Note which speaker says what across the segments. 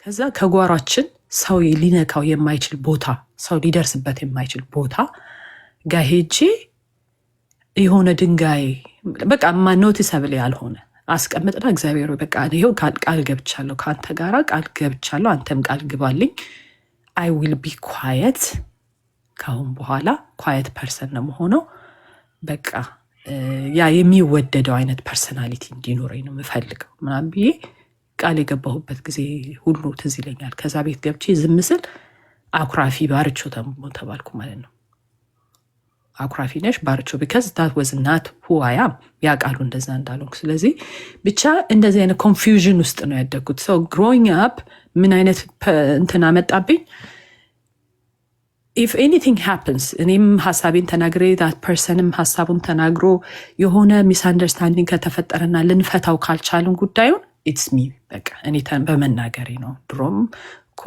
Speaker 1: ከዛ ከጓሯችን ሰው ሊነካው የማይችል ቦታ ሰው ሊደርስበት የማይችል ቦታ ጋር ሄጄ የሆነ ድንጋይ በቃ ኖቲሰብል ያልሆነ አስቀምጥና እግዚአብሔር በቃ ይሄው ቃል ገብቻለሁ ከአንተ ጋራ ቃል ገብቻለሁ አንተም ቃል ግባልኝ አይ ዊል ቢ ኳየት ካሁን በኋላ ኳየት ፐርሰን ነው የምሆነው በቃ ያ የሚወደደው አይነት ፐርሰናሊቲ እንዲኖረኝ ነው የምፈልገው ምናምን ብዬ ቃል የገባሁበት ጊዜ ሁሉ ትዝ ይለኛል። ከዛ ቤት ገብቼ ዝም ስል አኩራፊ ባርቾ ተባልኩ ማለት ነው። አኩራፊ ነሽ ባርቾ because that was not who I am ያ ቃሉ እንደዛ እንዳልሆንኩ። ስለዚህ ብቻ እንደዚህ አይነት ኮንፊውዥን ውስጥ ነው ያደግኩት። so growing up ምን አይነት እንትን አመጣብኝ if anything happens እኔም ሀሳቤን ተናግሬ that personም ሀሳቡን ተናግሮ የሆነ ሚስአንደርስታንዲንግ ከተፈጠረና ልንፈታው ካልቻልን ጉዳዩን it's me በቃ እኔ በመናገሬ ነው። ድሮም እኮ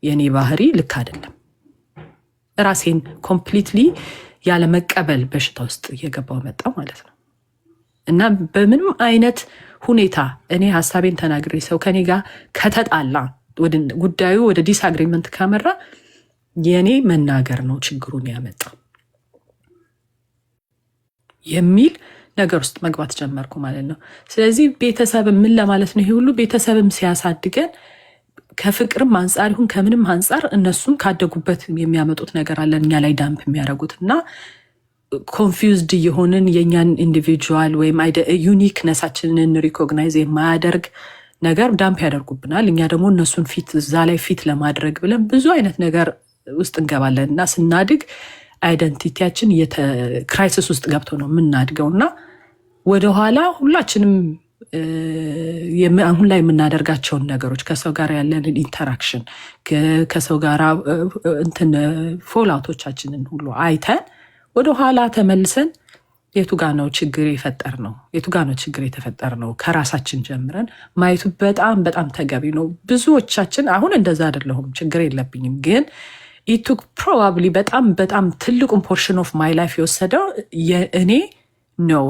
Speaker 1: የኔ ባህሪ ልክ አይደለም ራሴን ኮምፕሊትሊ ያለ መቀበል በሽታ ውስጥ እየገባው መጣ ማለት ነው። እና በምንም አይነት ሁኔታ እኔ ሀሳቤን ተናግሬ ሰው ከኔ ጋር ከተጣላ ጉዳዩ ወደ ዲስአግሪመንት ካመራ የኔ መናገር ነው ችግሩን ያመጣው የሚል ነገር ውስጥ መግባት ጀመርኩ ማለት ነው። ስለዚህ ቤተሰብ ምን ለማለት ነው? ይሄ ሁሉ ቤተሰብም ሲያሳድገን ከፍቅርም አንጻር ይሁን ከምንም አንጻር እነሱም ካደጉበት የሚያመጡት ነገር አለ እኛ ላይ ዳምፕ የሚያደርጉት እና ኮንፊውዝድ የሆንን የኛን ኢንዲቪጁዋል ወይም ዩኒክነሳችንን ሪኮግናይዝ የማያደርግ ነገር ዳምፕ ያደርጉብናል። እኛ ደግሞ እነሱን ፊት እዛ ላይ ፊት ለማድረግ ብለን ብዙ አይነት ነገር ውስጥ እንገባለን እና ስናድግ አይደንቲቲያችን ክራይሲስ ውስጥ ገብቶ ነው የምናድገው እና ወደኋላ ሁላችንም አሁን ላይ የምናደርጋቸውን ነገሮች ከሰው ጋር ያለንን ኢንተራክሽን ከሰው ጋር እንትን ፎልአውቶቻችንን ሁሉ አይተን ወደኋላ ተመልሰን የቱ ጋ ነው ችግር የፈጠር ነው የቱ ጋ ነው ችግር የተፈጠር ነው ከራሳችን ጀምረን ማየቱ በጣም በጣም ተገቢ ነው። ብዙዎቻችን አሁን እንደዛ አይደለሁም ችግር የለብኝም ግን it took probably በጣም በጣም ትልቁን ፖርሽን ኦፍ ማይ ላይፍ የወሰደው የእኔ ነው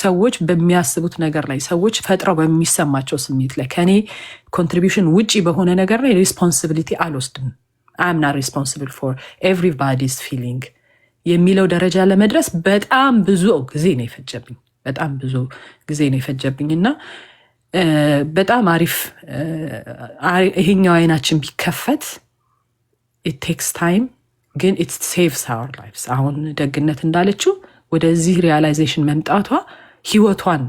Speaker 1: ሰዎች በሚያስቡት ነገር ላይ ሰዎች ፈጥረው በሚሰማቸው ስሜት ላይ ከኔ ኮንትሪቢዩሽን ውጪ በሆነ ነገር ላይ ሪስፖንሲቢሊቲ አልወስድም። I am not responsible for everybody's feeling የሚለው ደረጃ ለመድረስ በጣም ብዙ ጊዜ ነው የፈጀብኝ በጣም ብዙ ጊዜ ነው የፈጀብኝ እና በጣም አሪፍ ይሄኛው አይናችን ቢከፈት it takes time ግን it saves our lives። አሁን ደግነት እንዳለችው ወደዚህ ሪያላይዜሽን መምጣቷ ህይወቷን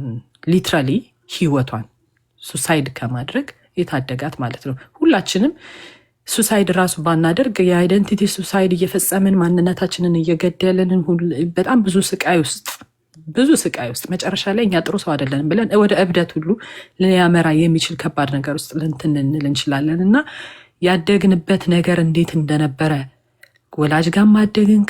Speaker 1: ሊትራሊ ህይወቷን ሱሳይድ ከማድረግ የታደጋት ማለት ነው። ሁላችንም ሱሳይድ ራሱ ባናደርግ የአይደንቲቲ ሱሳይድ እየፈጸምን ማንነታችንን እየገደልን በጣም ብዙ ስቃይ ውስጥ መጨረሻ ላይ እኛ ጥሩ ሰው አይደለንም ብለን ወደ እብደት ሁሉ ሊያመራ የሚችል ከባድ ነገር ውስጥ ልንል እንችላለን እና ያደግንበት ነገር እንዴት እንደነበረ ወላጅ ጋር ማደግን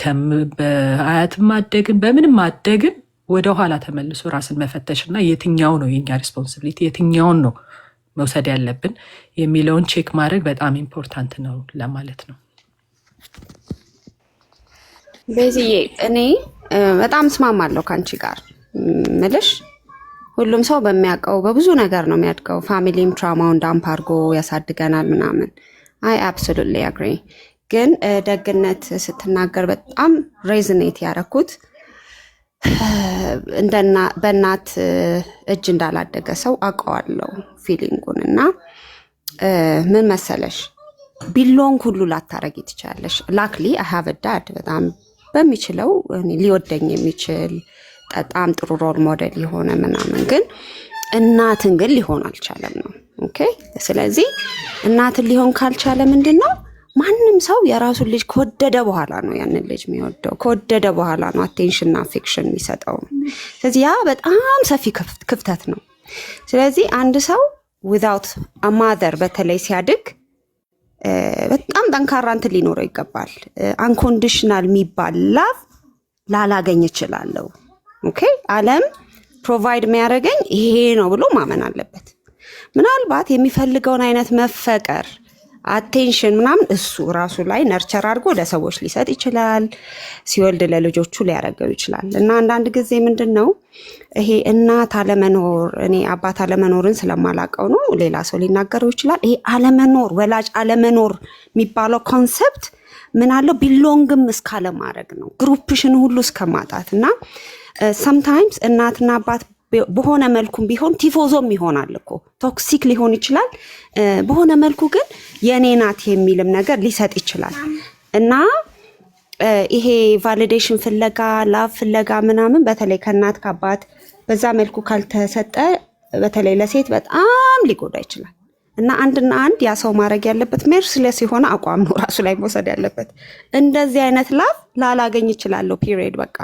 Speaker 1: በአያትም ማደግን በምንም ማደግን ወደ ኋላ ተመልሶ ራስን መፈተሽና የትኛው ነው የኛ ሪስፖንሲቢሊቲ የትኛውን ነው መውሰድ ያለብን የሚለውን ቼክ ማድረግ በጣም ኢምፖርታንት ነው ለማለት ነው።
Speaker 2: በዚህ እኔ በጣም እስማማለሁ ካንቺ ጋር ምልሽ ሁሉም ሰው በሚያውቀው በብዙ ነገር ነው የሚያድገው። ፋሚሊም ትራውማውን ዳምፕ አድርጎ ያሳድገናል ምናምን አይ አብሶሉትሊ አግሪ። ግን ደግነት ስትናገር በጣም ሬዝኔት ያደረኩት በእናት እጅ እንዳላደገ ሰው አውቀዋለሁ ፊሊንጉን እና ምን መሰለሽ ቢሎንግ ሁሉ ላታረጊ ትችላለሽ። ላክሊ አይ ሃቭ አ ዳድ በጣም በሚችለው ሊወደኝ የሚችል በጣም ጥሩ ሮል ሞዴል የሆነ ምናምን ግን እናትን ግን ሊሆን አልቻለም ነው። ኦኬ ስለዚህ እናትን ሊሆን ካልቻለ ምንድነው ማንም ሰው የራሱን ልጅ ከወደደ በኋላ ነው ያንን ልጅ የሚወደው ከወደደ በኋላ ነው አቴንሽን እና አፌክሽን የሚሰጠው። ስለዚህ ያ በጣም ሰፊ ክፍተት ነው። ስለዚህ አንድ ሰው ዊዛውት አ ማዘር በተለይ ሲያድግ በጣም ጠንካራ እንትን ሊኖረው ይገባል። አንኮንዲሽናል የሚባል ላቭ ላላገኝ እችላለሁ። ኦኬ ዓለም ፕሮቫይድ የሚያደርገኝ ይሄ ነው ብሎ ማመን አለበት። ምናልባት የሚፈልገውን አይነት መፈቀር አቴንሽን ምናምን እሱ ራሱ ላይ ነርቸር አድርጎ ለሰዎች ሊሰጥ ይችላል። ሲወልድ ለልጆቹ ሊያረገው ይችላል። እና አንዳንድ ጊዜ ምንድን ነው ይሄ እናት አለመኖር፣ እኔ አባት አለመኖርን ስለማላቀው ነው፣ ሌላ ሰው ሊናገረው ይችላል። ይሄ አለመኖር፣ ወላጅ አለመኖር የሚባለው ኮንሰፕት ምን አለው ቢሎንግም እስካለማድረግ ነው፣ ግሩፕሽን ሁሉ እስከማጣት እና ሰምታይምስ እናትና አባት በሆነ መልኩም ቢሆን ቲፎዞም ይሆናል እኮ ቶክሲክ ሊሆን ይችላል። በሆነ መልኩ ግን የኔ ናት የሚልም ነገር ሊሰጥ ይችላል እና ይሄ ቫሊዴሽን ፍለጋ ላቭ ፍለጋ ምናምን በተለይ ከእናት ከአባት በዛ መልኩ ካልተሰጠ በተለይ ለሴት በጣም ሊጎዳ ይችላል። እና አንድና አንድ ያ ሰው ማድረግ ያለበት ሜርስለስ የሆነ አቋም ነው ራሱ ላይ መውሰድ ያለበት። እንደዚህ አይነት ላቭ ላላገኝ ይችላለሁ ፒሪየድ፣ በቃ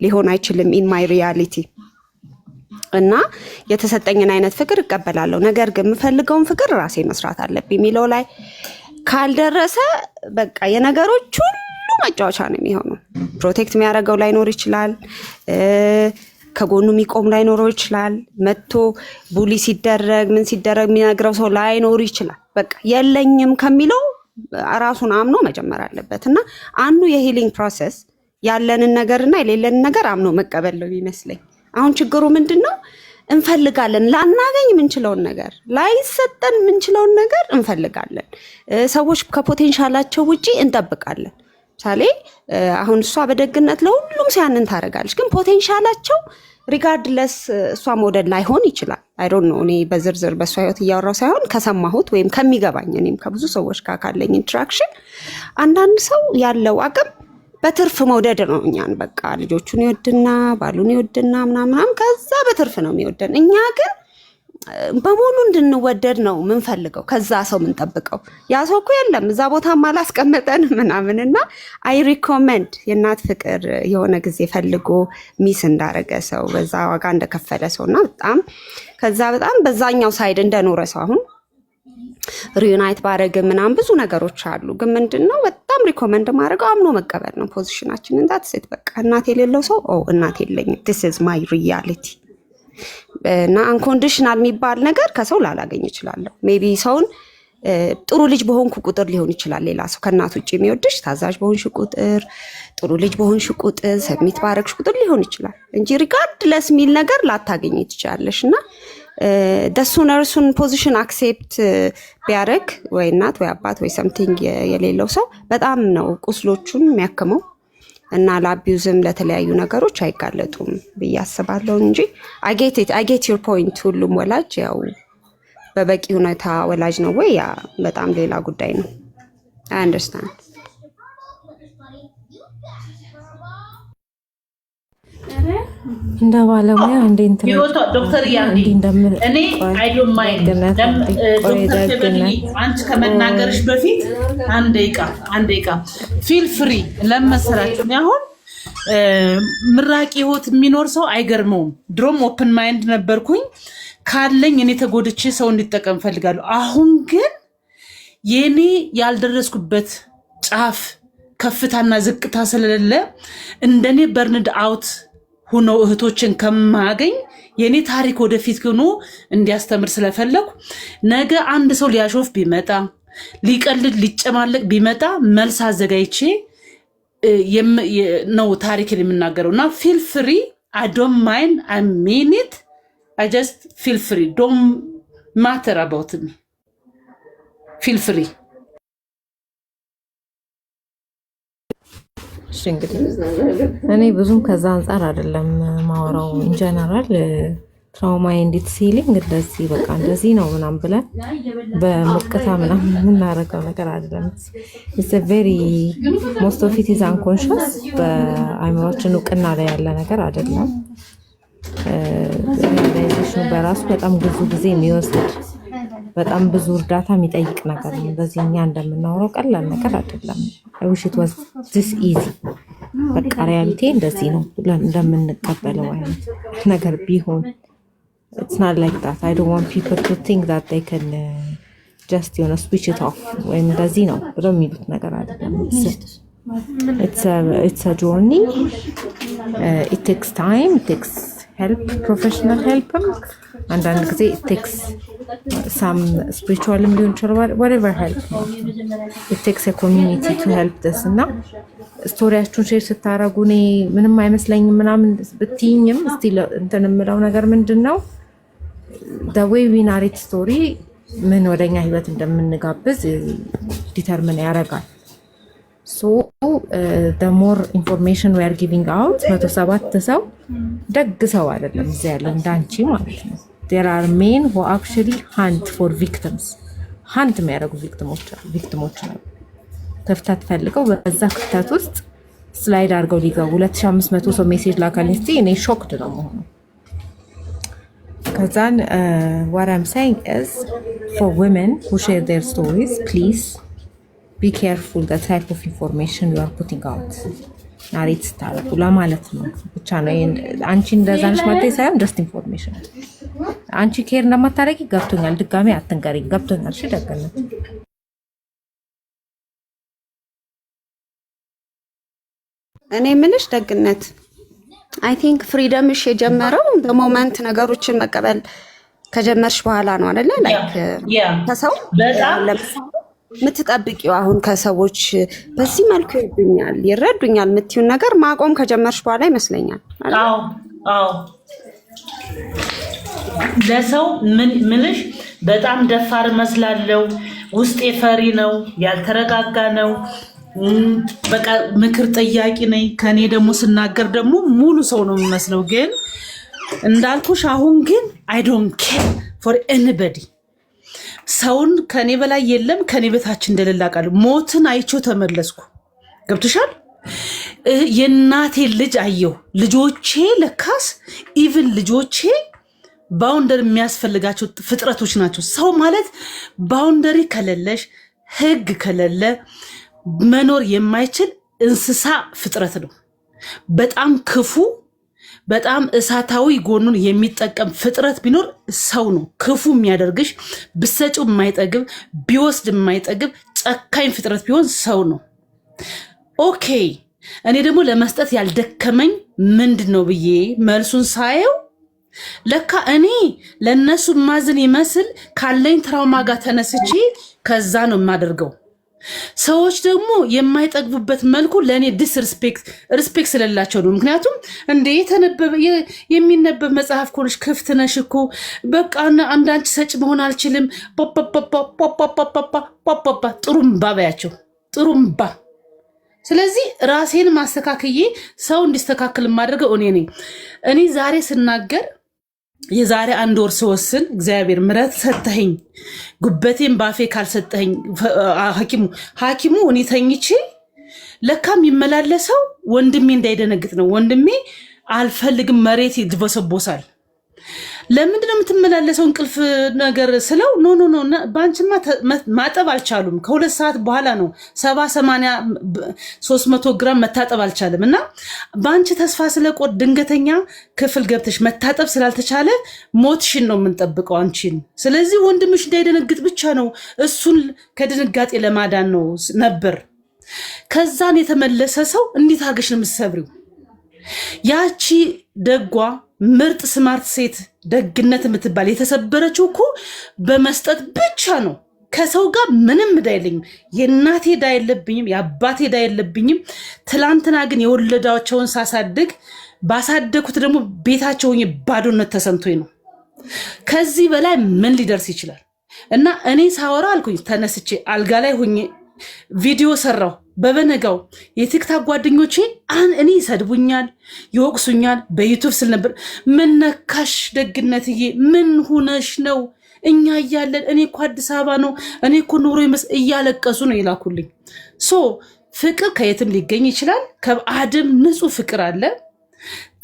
Speaker 2: ሊሆን አይችልም ኢን ማይ ሪያሊቲ እና የተሰጠኝን አይነት ፍቅር እቀበላለሁ። ነገር ግን የምፈልገውን ፍቅር ራሴ መስራት አለብኝ የሚለው ላይ ካልደረሰ በቃ የነገሮች ሁሉ መጫወቻ ነው የሚሆነው። ፕሮቴክት የሚያደርገው ላይኖር ይችላል፣ ከጎኑ የሚቆም ላይኖረው ይችላል፣ መጥቶ ቡሊ ሲደረግ ምን ሲደረግ የሚነግረው ሰው ላይኖር ይችላል። በቃ የለኝም ከሚለው ራሱን አምኖ መጀመር አለበት እና አንዱ የሂሊንግ ፕሮሰስ ያለንን ነገርና የሌለንን ነገር አምኖ መቀበል ነው ይመስለኝ። አሁን ችግሩ ምንድነው? እንፈልጋለን ላናገኝ ምንችለውን ነገር፣ ላይሰጠን ምንችለውን ነገር እንፈልጋለን። ሰዎች ከፖቴንሻላቸው ውጪ እንጠብቃለን። ምሳሌ አሁን እሷ በደግነት ለሁሉም ሲያንን ታደርጋለች፣ ግን ፖቴንሻላቸው ሪጋርድለስ እሷ ሞዴል ላይሆን ይችላል። አይ ዶንት ኖ፣ እኔ በዝርዝር በእሷ ህይወት እያወራው ሳይሆን ከሰማሁት ወይም ከሚገባኝ እኔም ከብዙ ሰዎች ጋር ካለኝ ኢንትራክሽን አንዳንድ ሰው ያለው አቅም በትርፍ መውደድ ነው። እኛን በቃ ልጆቹን ይወድና ባሉን ይወድና ምናምን ከዛ በትርፍ ነው የሚወደን። እኛ ግን በሙሉ እንድንወደድ ነው ምንፈልገው፣ ከዛ ሰው ምንጠብቀው። ያ ሰው እኮ የለም እዛ ቦታ አላስቀመጠን ምናምንና አይ ሪኮመንድ የእናት ፍቅር የሆነ ጊዜ ፈልጎ ሚስ እንዳረገ ሰው በዛ ዋጋ እንደከፈለ ሰውና በጣም ከዛ በጣም በዛኛው ሳይድ እንደኖረ ሰው አሁን ሪዩናይት ባረገ ምናምን ብዙ ነገሮች አሉ። ግን ምንድነው በጣም ሪኮመንድ ማድረገው አምኖ መቀበል ነው ፖዚሽናችን። እንዳት ሴት በቃ እናት የሌለው ሰው እናት የለኝም this is my reality እና አንኮንዲሽናል የሚባል ነገር ከሰው ላላገኝ እችላለሁ። ሜቢ ሰውን ጥሩ ልጅ በሆንኩ ቁጥር ሊሆን ይችላል ሌላ ሰው ከእናት ውጭ የሚወድሽ፣ ታዛዥ በሆንሽ ቁጥር፣ ጥሩ ልጅ በሆንሽ ቁጥር፣ ሰብሚት ባረግሽ ቁጥር ሊሆን ይችላል እንጂ ሪጋርድለስ የሚል ነገር ላታገኝ ትችላለሽ። እና ደሱን እርሱን ፖዚሽን አክሴፕት ቢያደርግ ወይ እናት ወይ አባት ወይ ሰምቲንግ የሌለው ሰው በጣም ነው ቁስሎቹን የሚያክመው እና ለአቢዩዝም ለተለያዩ ነገሮች አይጋለጡም ብዬ አስባለሁ እንጂ I get your point። ሁሉም ወላጅ ያው በበቂ ሁኔታ ወላጅ ነው ወይ ያ በጣም ሌላ ጉዳይ ነው። I understand።
Speaker 3: እንደ ባለሙያ እንዴት ነው
Speaker 4: ዶክተር ያንዲ እኔ አይ ዶንት ማይንድ ዶክተር ተበልኝ አንቺ ከመናገርሽ በፊት አንድ ደቂቃ ፊል ፍሪ ለመሰራችሁ። አሁን ምራቂ ህይወት የሚኖር ሰው አይገርመውም። ድሮም ኦፕን ማይንድ ነበርኩኝ ካለኝ እኔ ተጎድቼ ሰው እንዲጠቀም ፈልጋለሁ። አሁን ግን የኔ ያልደረስኩበት ጫፍ ከፍታና ዝቅታ ስለሌለ እንደኔ በርንድ አውት ሆኖ እህቶችን ከማገኝ የኔ ታሪክ ወደፊት ሆኖ እንዲያስተምር ስለፈለኩ ነገ አንድ ሰው ሊያሾፍ ቢመጣ ሊቀልድ ሊጨማለቅ ቢመጣ መልስ አዘጋጅቼ ነው ታሪክን የምናገረውና ፊል ፍሪ I don't mind, I mean it, I just feel free, don't matter about me, feel free።
Speaker 3: እንግዲህ እኔ ብዙም ከዛ አንፃር አይደለም ማወራው። ኢንጀነራል ትራውማ ኤንድ ሂሊንግ እንደዚህ በቃ እንደዚህ ነው ምናምን ብለን በሙቀታ ምናምን የምናደርገው ነገር አይደለም። it's a very most of it is unconscious፣ በአይምሮችን እውቅና ላይ ያለ ነገር አይደለም። ሪላይዜሽኑ በራሱ በጣም ብዙ ጊዜ የሚወስድ በጣም ብዙ እርዳታ የሚጠይቅ ነገር ነው። እንደዚህ እኛ እንደምናወራው ቀላል ነገር አይደለም። I wish it was this easy። በቃ ሪያሊቲ እንደዚህ ነው ብለን እንደምንቀበለው አይነት ነገር ቢሆን it's not like that። I don't want people to think that they can just switch it off ወይም እንደዚህ ነው ብለው የሚሉት ነገር አይደለም። It's a journey. It takes time, it takes ሄልፕ ፕሮፌሽናል ሄልፕም አንዳንድ ጊዜ ቴክስ ሳም ስፒሪቹዋልም ሊሆን ይችላል whatever help it takes a community to help this እና ስቶሪያችሁን ሼር ስታረጉ እኔ ምንም አይመስለኝም ምናምን ብትይኝም ስቲል እንትን የምለው ነገር ምንድነው the way we narrate story ምን ወደኛ ህይወት እንደምንጋብዝ ዲተርሚን ያደርጋል so the more information we are giving out 107 ሰው ደግ ሰው አይደለም እዚህ ያለው እንዳንቺ ማለት ነው there are men who actually hunt for victims hunt የሚያደርጉ ቪክቲሞች ነው ክፍተት ፈልገው በዛ ክፍተት ውስጥ ስላይድ አድርገው ሊገቡ 2500 ሰው ሜሴጅ ላካልኝ እስቲ እኔ ሾክድ ነው የምሆነው ከዛን what I'm saying is for women who share their stories please be careful the type of information you are putting out ናሬት ስታረጉ ለማለት ነው ብቻ ነው አንቺ እንደዛንሽ ማለት ሳይሆን just information አንቺ ኬር እንደማታረጊ ገብቶኛል ድጋሚ አትንገሪኝ ገብቶኛል እሺ ደግነት
Speaker 2: እኔ ምንሽ ደግነት I think freedom is የጀመረው the moment ነገሮችን መቀበል ከጀመርሽ በኋላ ነው አይደለ like ከሰው በጣም ምትጠብቂው አሁን ከሰዎች በዚህ መልኩ ይረዱኛል ምትዩን ነገር ማቆም ከጀመርሽ በኋላ ይመስለኛል
Speaker 4: አዎ ለሰው ምንሽ በጣም ደፋር መስላለው ውስጤ ፈሪ ነው ያልተረጋጋ ነው በቃ ምክር ጠያቂ ነኝ ከኔ ደግሞ ስናገር ደግሞ ሙሉ ሰው ነው የሚመስለው ግን እንዳልኩሽ አሁን ግን I don't care for anybody ሰውን ከኔ በላይ የለም ከኔ በታች እንደሌላቃል ሞትን አይቼው ተመለስኩ ገብቶሻል የናቴ ልጅ አየው ልጆቼ ለካስ ኢቭን ልጆቼ ባውንደሪ የሚያስፈልጋቸው ፍጥረቶች ናቸው ሰው ማለት ባውንደሪ ከሌለሽ ህግ ከሌለ መኖር የማይችል እንስሳ ፍጥረት ነው በጣም ክፉ በጣም እሳታዊ ጎኑን የሚጠቀም ፍጥረት ቢኖር ሰው ነው ክፉ የሚያደርግሽ ብሰጪው የማይጠግብ ቢወስድ የማይጠግብ ጨካኝ ፍጥረት ቢሆን ሰው ነው ኦኬ እኔ ደግሞ ለመስጠት ያልደከመኝ ምንድነው ብዬ መልሱን ሳየው ለካ እኔ ለነሱ ማዝን ይመስል ካለኝ ትራውማ ጋር ተነስቼ ከዛ ነው የማደርገው ሰዎች ደግሞ የማይጠግቡበት መልኩ ለኔ ሪስፔክት ስለላቸው ነው ምክንያቱም እንደ የሚነበብ መጽሐፍ ኮንሽ ክፍት ነሽ እኮ በቃ አንዳንቺ ሰጭ መሆን አልችልም ጥሩምባ ባያቸው ጥሩምባ ስለዚህ ራሴን ማስተካከዬ ሰው እንዲስተካከል ማድረገው እኔ ዛሬ ስናገር የዛሬ አንድ ወር ስወስን እግዚአብሔር ምረት ሰጠኝ ጉበቴን ባፌ ካልሰጠኝ ሐኪሙ እኔ ተኝቼ ለካም ይመላለሰው ወንድሜ እንዳይደነግጥ ነው ወንድሜ አልፈልግም መሬት ይድበሰቦሳል ለምንድነው የምትመላለሰው እንቅልፍ ነገር ስለው ኖ ባንቺማ ማጠብ አልቻሉም ከ2 ሰዓት በኋላ ነው 70-80 300 ግራም መታጠብ አልቻለም እና ባንቺ ተስፋ ስለቆድ ድንገተኛ ክፍል ገብተሽ መታጠብ ስላልተቻለ ሞትሽን ነው የምንጠብቀው አንቺን ስለዚህ ወንድምሽ እንዳይደነግጥ ብቻ ነው እሱን ከድንጋጤ ለማዳን ነው ነበር ከዛን የተመለሰ ሰው እንዴት አገሽ ነው የምትሰብሪው ያቺ ደጓ ምርጥ ስማርት ሴት ደግነት የምትባል የተሰበረችው እኮ በመስጠት ብቻ ነው ከሰው ጋር ምንም ዳይልኝ የናቴ ዳይለብኝም ያባቴ ዳይለብኝም ትላንትና ግን የወለዳቸውን ሳሳድግ ባሳደኩት ደግሞ ቤታቸውን ባዶነት ተሰምቶኝ ነው ከዚህ በላይ ምን ሊደርስ ይችላል እና እኔ ሳወራ አልኩኝ ተነስቼ አልጋ ላይ ሆኜ ቪዲዮ ሰራው በበነጋው የቲክታክ ጓደኞቼ እኔ ይሰድቡኛል ይወቅሱኛል በዩቲዩብ ስል ነበር ምን ነካሽ ደግነትዬ ምን ሆነሽ ነው እኛ ያያለን እኔ እኮ አዲስ አበባ ነው እኔ እኮ ኑሮ እያለቀሱ ነው ይላኩልኝ ሶ ፍቅር ከየትም ሊገኝ ይችላል ከአድም ንጹህ ፍቅር አለ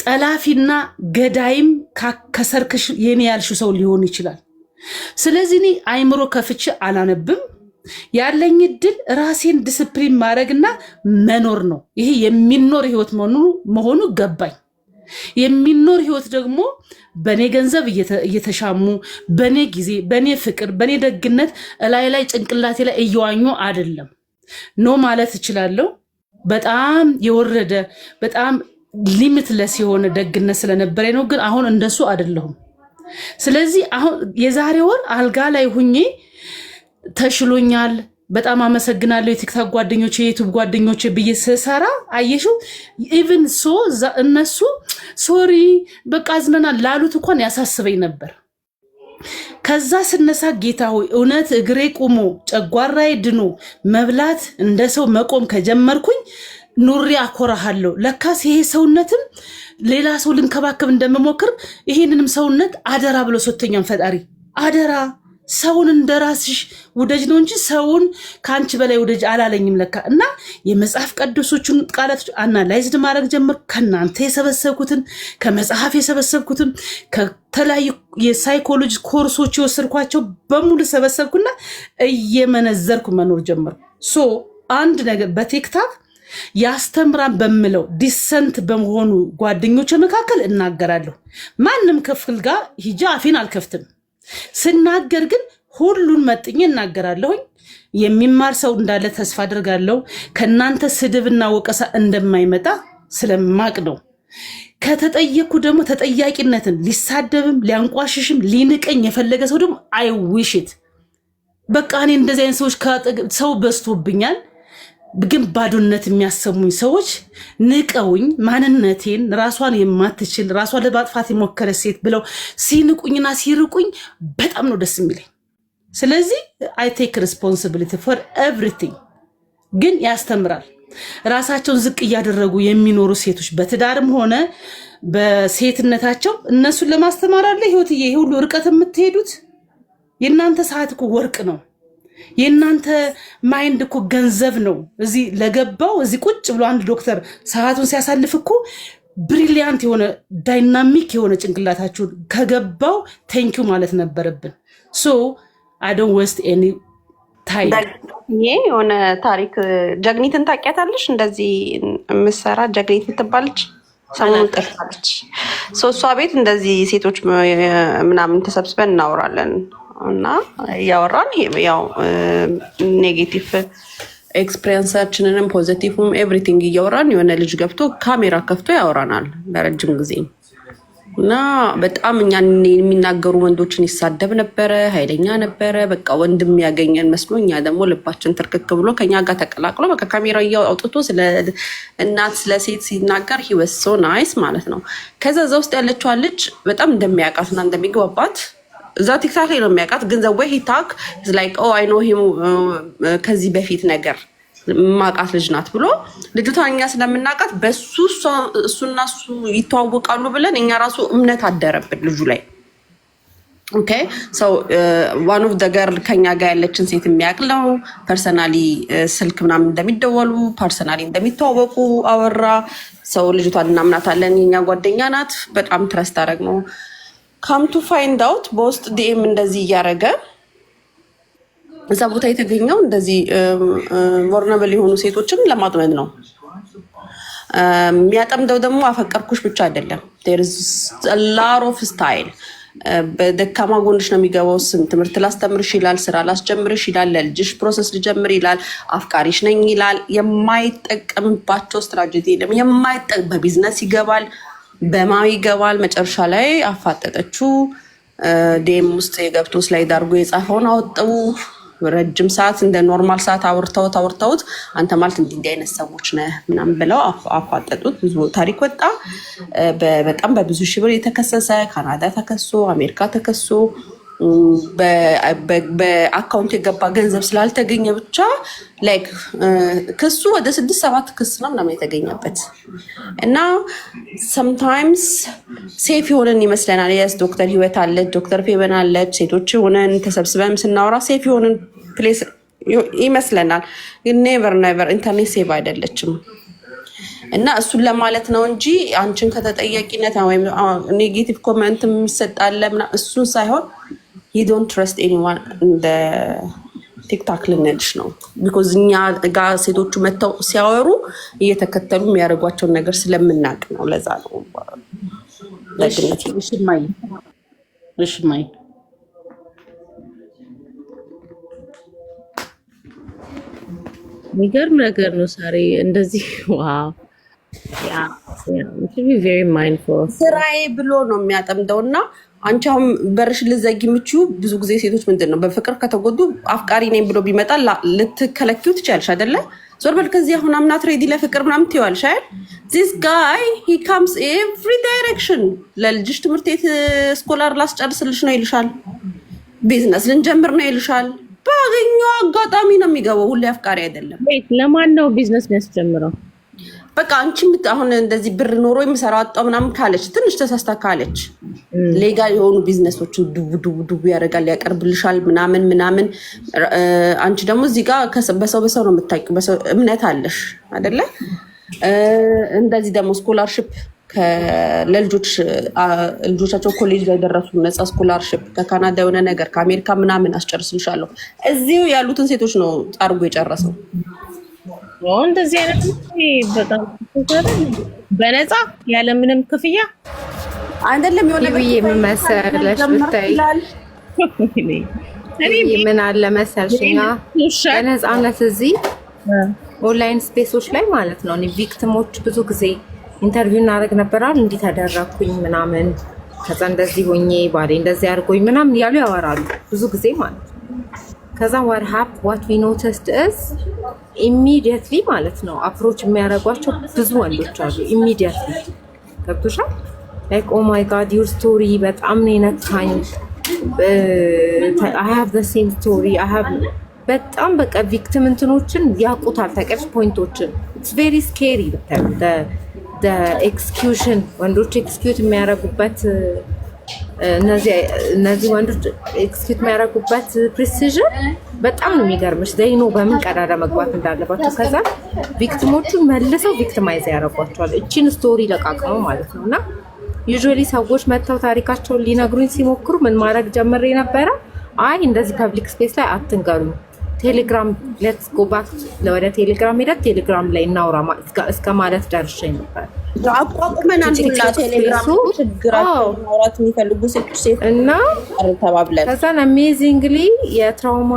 Speaker 4: ጠላፊና ገዳይም ከሰርክሽ የኔ ያልሽ ሰው ሊሆን ይችላል ስለዚህ እኔ አይምሮ ከፍቼ አላነብም ያለኝ ድል ራሴን ዲስፕሊን ማድረግና መኖር ነው ይሄ የሚኖር ህይወት መሆኑ ገባኝ የሚኖር ህይወት ደግሞ በኔ ገንዘብ እየተሻሙ በኔ ጊዜ በኔ ፍቅር በኔ ደግነት ላይ ጭንቅላቴ ላይ እየዋኙ አይደለም ኖ ማለት እችላለሁ በጣም የወረደ በጣም ሊሚትለስ የሆነ ደግነት ስለነበረ ነው። ግን አሁን እንደሱ አይደለሁም። ስለዚህ አሁን የዛሬ ወር አልጋ ላይ ሁኜ ተሽሎኛል፣ በጣም አመሰግናለሁ የቲክታክ ጓደኞቼ የዩቲዩብ ጓደኞቼ ብዬ ስሰራ አየሽው፣ ኢቭን ሶ እነሱ ሶሪ በቃ አዝነናል ላሉት እንኳን ያሳስበኝ ነበር። ከዛ ስነሳ ጌታ ሆይ እውነት እግሬ ቁሞ ጨጓራዬ ድኖ መብላት እንደ ሰው መቆም ከጀመርኩኝ ኑሪ አኮራሃለሁ። ለካስ ይሄ ሰውነትም ሌላ ሰው ልንከባከብ እንደምሞክር ይሄንንም ሰውነት አደራ ብሎ ሰጥቶኛል ፈጣሪ። አደራ ሰውን እንደራስሽ ውደጅ ነው እንጂ ሰውን ካንቺ በላይ ውደጅ አላለኝም ለካ። እና የመጽሐፍ ቅዱሶቹን ቃላቶች አናላይዝድ ማድረግ ጀመርኩ። ከናንተ የሰበሰብኩትን ከመጽሐፍ የሰበሰብኩትን ከተለያዩ የሳይኮሎጂ ኮርሶች የወሰድኳቸው በሙሉ ሰበሰብኩና እየመነዘርኩ መኖር ጀመርኩ። ሶ አንድ ነገር በቲክታክ ያስተምራን በምለው ዲሰንት በመሆኑ ጓደኞች መካከል እናገራለሁ። ማንም ክፍል ጋር ሂጃ አፌን አልከፍትም። ስናገር ግን ሁሉን መጥኜ እናገራለሁኝ። የሚማር ሰው እንዳለ ተስፋ አድርጋለሁ። ከናንተ ስድብና ወቀሳ እንደማይመጣ ስለማቅ ነው። ከተጠየኩ ደግሞ ተጠያቂነትን ሊሳደብም ሊያንቋሽሽም ሊንቀኝ የፈለገ ሰው ደግሞ አይዊሽት በቃ እኔ እንደዚህ አይነት ሰዎች ሰው በዝቶብኛል። ግን ባዶነት የሚያሰሙኝ ሰዎች ንቀውኝ ማንነቴን ራሷን የማትችል ራሷን ለማጥፋት የሞከረ ሴት ብለው ሲንቁኝና ሲርቁኝ በጣም ነው ደስ የሚለኝ። ስለዚህ አይ ቴክ ሪስፖንሲቢሊቲ ፎር ኤቭሪቲንግ። ግን ያስተምራል። ራሳቸውን ዝቅ እያደረጉ የሚኖሩ ሴቶች በትዳርም ሆነ በሴትነታቸው እነሱን ለማስተማር አለ ህይወትዬ። ይሄ ሁሉ ርቀት የምትሄዱት የእናንተ ሰዓት እኮ ወርቅ ነው። የእናንተ ማይንድ እኮ ገንዘብ ነው። እዚህ ለገባው እዚህ ቁጭ ብሎ አንድ ዶክተር ሰዓቱን ሲያሳልፍ እኮ ብሪሊያንት የሆነ ዳይናሚክ የሆነ ጭንቅላታችሁን ከገባው ቴንኪው ማለት ነበረብን። ሶ አይ ዶንት ዌስት ኤኒ ታይም።
Speaker 2: ይሄ የሆነ ታሪክ ጀግኒትን ታውቂያታለሽ? እንደዚህ የምትሰራ ጀግኒት ትባለች። ሰሞኑን ጠፋለች። እሷ ቤት እንደዚህ ሴቶች ምናምን ተሰብስበን እናወራለን እና ያወራን ያው ኔጌቲቭ ኤክስፒሪየንሳችንንም ፖዚቲቭም ኤቭሪቲንግ እያወራን የሆነ ልጅ ገብቶ ካሜራ ከፍቶ ያወራናል ለረጅም ጊዜ እና በጣም እኛን የሚናገሩ ወንዶችን ይሳደብ ነበረ። ኃይለኛ ነበረ። በቃ ወንድም ያገኘን መስሎ እኛ ደግሞ ልባችን ትርክክ ብሎ ከኛ ጋር ተቀላቅሎ በቃ ካሜራ አውጥቶ ስለ እናት ስለ ሴት ሲናገር he was so nice ማለት ነው። ከዛ እዛ ውስጥ ያለችዋ ልጅ በጣም እንደሚያውቃትና እንደሚግባባት እዛ ቲክታክ ላይ ነው የሚያውቃት። ግን ዘ ዌይ ሂ ታክ ኢዝ ላይክ ኦ አይ ኖ ሂም ከዚህ በፊት ነገር ማቃት ልጅ ናት ብሎ ልጅቷ እኛ ስለምናውቃት በሱ እሱና እሱ ይተዋወቃሉ ብለን እኛ ራሱ እምነት አደረብን ልጁ ላይ። ኦኬ ሶ ዋን ኦፍ ዘ ገርል ከኛ ጋር ያለችን ሴት የሚያውቅ ነው። ፐርሰናሊ ስልክ ምናምን እንደሚደወሉ ፐርሰናሊ እንደሚተዋወቁ አወራ። ሰው ልጅቷን እናምናታለን፣ የኛ ጓደኛ ናት፣ በጣም ትረስት አደረግ ነው። ካም ቱ ፋይንድ አውት በውስጥ ዲኤም እንደዚህ እያደረገ እዛ ቦታ የተገኘው እንደዚህ ቮልነረብል የሆኑ ሴቶችን ለማጥመድ ነው። የሚያጠምደው ደግሞ አፈቀርኩሽ ብቻ አይደለም። there is a lot of style በደካማ ጎንሽ ነው የሚገባው። ትምህርት ላስተምርሽ ይላል፣ ስራ ላስጀምርሽ ይላል፣ ለልጅሽ ፕሮሰስ ልጀምር ይላል፣ አፍቃሪሽ ነኝ ይላል። የማይጠቀምባቸው ስትራቴጂ የለም። በቢዝነስ ይገባል፣ በማዊ ይገባል። መጨረሻ ላይ አፋጠጠችው። ዴም ውስጥ የገብቶ ስላይድ አድርጎ የጻፈውን አወጣው። ረጅም ሰዓት እንደ ኖርማል ሰዓት አውርተውት አንተ ማለት እንዲህ አይነት ሰዎች ነህ ምናምን ብለው አፋጠጡት። ብዙ ታሪክ ወጣ። በጣም በብዙ ሺህ ብር የተከሰሰ ካናዳ ተከሶ አሜሪካ ተከሶ በአካውንት የገባ ገንዘብ ስላልተገኘ ብቻ ላይክ ክሱ ወደ 6-7 ክስ ነው ምናምን የተገኘበት እና ሰምታይምስ ሴፍ የሆነን ይመስለናል። የስ ዶክተር ህይወት አለች፣ ዶክተር ፌበን አለች፣ ሴቶች ሆነን ተሰብስበን ስናወራ ሴፍ የሆነን ፕሌስ ይመስለናል። ግን ኔቨር ኢንተርኔት ሴፍ አይደለችም። እና እሱን ለማለት ነው እንጂ አንቺን ከተጠያቂነት ወይም ኔጌቲቭ ኮሜንት የሚሰጣለ እሱን ሳይሆን you don't trust anyone እንደ ቲክታክ ልንልሽ ነው። ቢኮዝ እኛ ጋር ሴቶቹ መጥተው ሲያወሩ እየተከተሉ የሚያደርጓቸውን ነገር ስለምናውቅ ነው። ለዛ ነው ደግነት
Speaker 4: እሽማይ
Speaker 3: የሚገርም ነገር ነው። ሳሪ እንደዚህ ዋው ያ
Speaker 2: ስራዬ ብሎ ነው የሚያጠምደውና አንቺ አሁን በርሽ ልዘጊ የምችው ብዙ ጊዜ ሴቶች ምንድን ነው በፍቅር ከተጎዱ አፍቃሪ ነኝ ብሎ ቢመጣ ልትከለኪው ትችያለሽ አይደለ? ዞር በል ከዚህ አሁን አምናት ሬዲ ለፍቅር ምናምን ትይዋለሽ አይደል? ዚስ ጋይ ሂ ካምስ ኤቭሪ ዳይሬክሽን። ለልጅሽ ትምህርት ቤት ስኮላር ላስጨርስልሽ ነው ይልሻል። ቢዝነስ ልንጀምር ነው ይልሻል። ባገኘው አጋጣሚ ነው የሚገባው። ሁሌ አፍቃሪ አይደለም።
Speaker 5: ለማን ነው ቢዝነስ የሚያስጀምረው?
Speaker 2: በቃ አንቺ አሁን እንደዚህ ብር ኖሮ የሚሰራው አጣው ምናምን ካለች ትንሽ ተሳስታ ካለች ሌጋል የሆኑ ቢዝነሶችን ዱብ ያደርጋል፣ ያቀርብልሻል ምናምን ምናምን። አንቺ ደግሞ እዚህ ጋር በሰው ነው የምታውቂው፣ በሰው እምነት አለሽ አይደለ? እንደዚህ ደግሞ ስኮላርሽፕ ልጆቻቸው ኮሌጅ ላይ ደረሱ ነፃ ስኮላርሽፕ ከካናዳ የሆነ ነገር ከአሜሪካ ምናምን አስጨርስልሻለሁ። እዚሁ ያሉትን ሴቶች ነው ጠርጎ የጨረሰው።
Speaker 5: እንደዚህ አይነት በጣም በነፃ ያለምንም ክፍያ
Speaker 2: አይደለም። የሆነ
Speaker 3: ብዬ ምን መሰለሽ ብታይ ምን አለ መሰልሽኛ በነፃነት እዚህ ኦንላይን ስፔሶች ላይ ማለት ነው። እኔ ቪክቲሞች ብዙ ጊዜ ኢንተርቪው እናደርግ ነበራል። እንዲህ ተደረኩኝ ምናምን ከዛ እንደዚህ ሆኜ ባሌ እንደዚህ አድርጎኝ ምናምን እያሉ ያወራሉ ብዙ ጊዜ ማለት ነው። ከዛ what we noticed is immediately ማለት ነው አፕሮች የሚያደርጓቸው ብዙ ወንዶች አሉ። immediately ገብቶሻል? like oh my god your story በጣም ነው የነካኝ I have the same story I have በጣም በቃ ቪክቲም እንትኖችን ያውቁታል ታውቂያለሽ ፖይንቶችን it's very scary the execution ወንዶች ኤክስኪዩት የሚያደርጉበት እነዚህ ወንዶች ኤክስኪዩት የሚያደርጉበት ፕሪሲዥን በጣም ነው የሚገርምሽ። ዘይኖ በምን ቀዳዳ መግባት እንዳለባቸው ከዛ ቪክቲሞቹን መልሰው ቪክቲማይዝ ያደርጓቸዋል። እቺን ስቶሪ ለቃቅመው ማለት ነው። እና ዩዥዋሊ ሰዎች መጥተው ታሪካቸውን ሊነግሩኝ ሲሞክሩ ምን ማድረግ ጀምሬ ነበረ? አይ እንደዚህ ፐብሊክ ስፔስ ላይ አትንገሩኝ፣ ቴሌግራም ሌትስ ጎ ባክ ወደ ቴሌግራም ሄደት ቴሌግራም ላይ እናውራ እስከ ማለት ደርሼ ነበር።
Speaker 2: አቋቁመናል ሁላ ቴሌግራም ችግራቸው ማውራት የሚፈልጉ ሴት እና ተባብለን
Speaker 3: ከዛን አሜዚንግሊ የትራውማ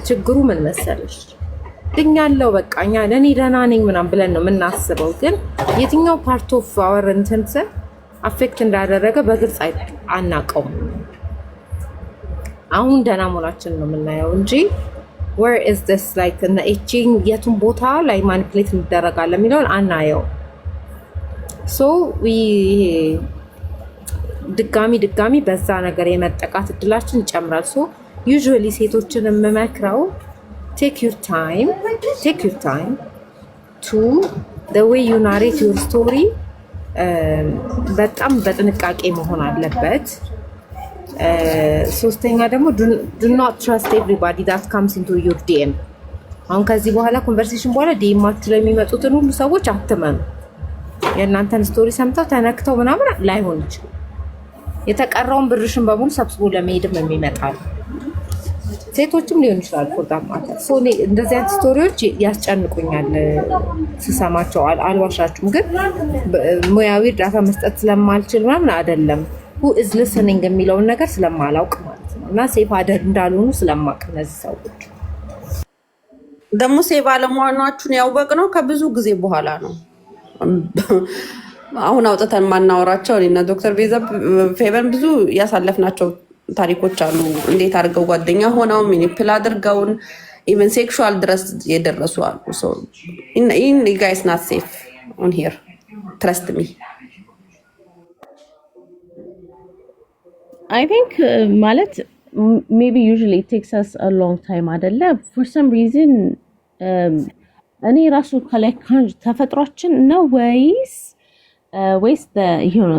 Speaker 3: ችግሩ ምን መሰለሽ ድኛለው በቃ እኛ ለኔ ደህና ነኝ ምናምን ብለን ነው የምናስበው፣ ግን የትኛው ፓርት ኦፍ አወር ኢንተንስ አፌክት እንዳደረገ በግልጽ አናውቀውም። አሁን ደህና መሆናችን ነው የምናየው እንጂ where is this like እና እቺን የቱን ቦታ ላይ ማኒፕሌት እንደረጋለን የሚለውን አናየው። ሶ ድጋሚ በዛ ነገር የመጠቃት እድላችን ይጨምራል። ሶ ዩዥዋሊ ሴቶችን የምመክረው take your time to the way you narrate your story በጣም በጥንቃቄ መሆን አለበት። ሶስተኛ ደግሞ do not trust everybody that comes into your DM። አሁን ከዚህ በኋላ ኮንቨርሴሽን በኋላ ዲኤማችሁ ላይ የሚመጡትን ሁሉ ሰዎች አትመኑ። የእናንተን ስቶሪ ሰምተው ተነክተው ምናምን ላይሆን ይችላል። የተቀረውን ብርሽን በሙሉ ሰብስቦ ለመሄድም የሚመጣል ሴቶችም ሊሆን ይችላል። ፎርዳም ማለት ሶ እንደዚህ አይነት ስቶሪዎች ያስጨንቁኛል ስሰማቸው። አልዋሻችሁም፣ ግን ሙያዊ እርዳታ መስጠት ስለማልችል ምናምን አይደለም who is listening የሚለውን ነገር ስለማላውቅ ማለት ነው። እና ሴፍ እንዳልሆኑ ስለማውቅ እነዚህ ሰዎች
Speaker 2: ደግሞ ሴፍ አለመሆናችሁን ያወቅነው ከብዙ ጊዜ በኋላ ነው። አሁን አውጥተን ማናወራቸው እኔና ዶክተር ቤዛ ፌበን ብዙ ያሳለፍናቸው ታሪኮች አሉ። እንዴት አድርገው ጓደኛ ሆነው ሚኒፕል አድርገውን ኢቨን ሴክሹዋል ድረስ የደረሱ አሉ። ሶ ኢን ጋይስ ናት ሴፍ ኦን ሂር ትረስት ሚ
Speaker 5: I think ማለት maybe usually it takes us a long time አይደለ? For some reason እኔ ራሱ ከላይ ተፈጥሯችን ነው ወይስ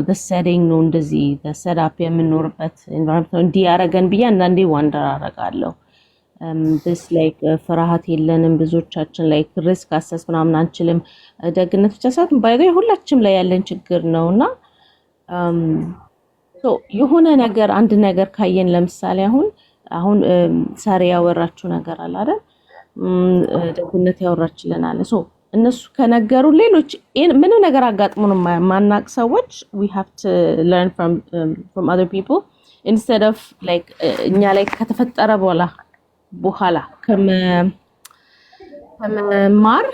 Speaker 5: the setting ነው እንደዚህ the setup የምንኖርበት environment ነው እንዲህ ያደረገን ብዬ አንዳንዴ ዋንደር አደርጋለሁ። this like ፍርሃት የለንም ብዙዎቻችን like risk assess ምናምን አንችልም። ደግነት ብቻ ሳይሆን ባይዘው ሁላችንም ላይ ያለን ችግር ነውና የሆነ ነገር አንድ ነገር ካየን ለምሳሌ አሁን ሳሪ ያወራችሁ ነገር አለ አይደል? ደግነት ያወራችልን አለ። እነሱ ከነገሩ ሌሎች ምንም ነገር አጋጥሞን ማናቅ ሰዎች we have to learn from other people instead of like እኛ ላይ ከተፈጠረ በኋላ ከመማር